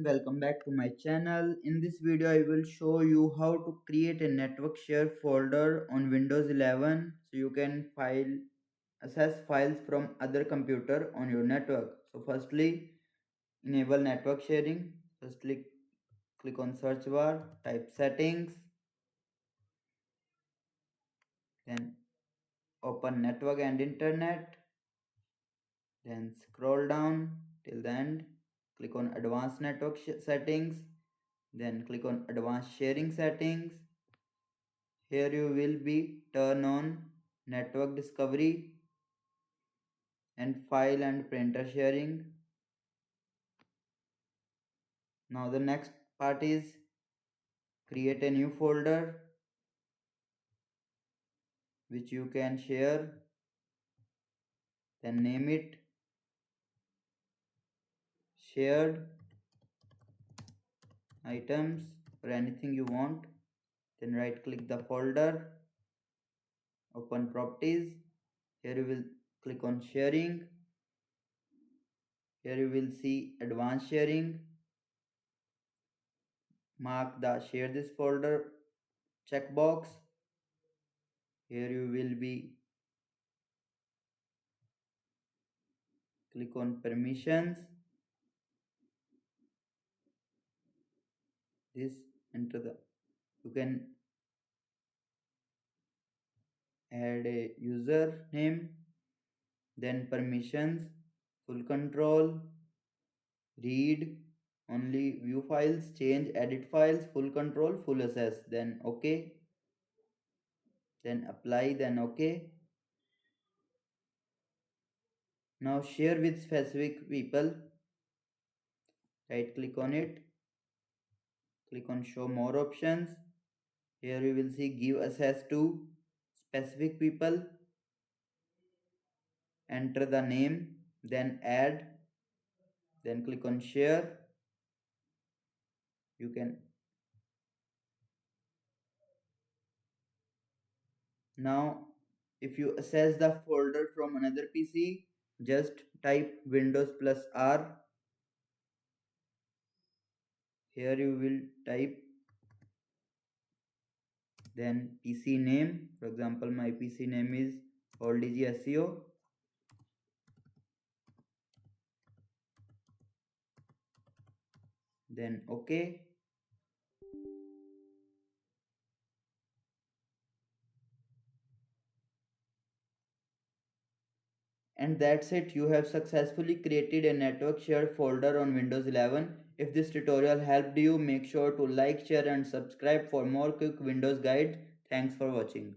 welcome back to my channel. In this video I will show you how to create a network share folder on Windows 11 so you can access files from other computer on your network. So firstly, enable network sharing. Firstly, click on search bar, type settings, then open network and internet, then scroll down till the end, click on advanced network settings, then click on advanced sharing settings. Here you will be turn on network discovery and file and printer sharing. Now the next part is create a new folder which you can share, then name it shared items or anything you want. Then right click the folder, open properties. Here you will click on sharing. Here you will see advanced sharing. Mark the share this folder checkbox. Here you will be click on permissions. This enter the you can add a user name, then permissions, full control, read only, view files, change, edit files, full control, full access, then OK, then apply, then OK. Now share with specific people. Right click on it, click on show more options. Here you will see give access to specific people. Enter the name, then add, then click on share. You can now, if you access the folder from another PC, just type Windows plus R. Here you will type then PC name. For example, my PC name is AllDG SEO. Then OK. And that's it. You have successfully created a network share folder on Windows 11. If this tutorial helped you, make sure to like, share and subscribe for more quick Windows guides. Thanks for watching.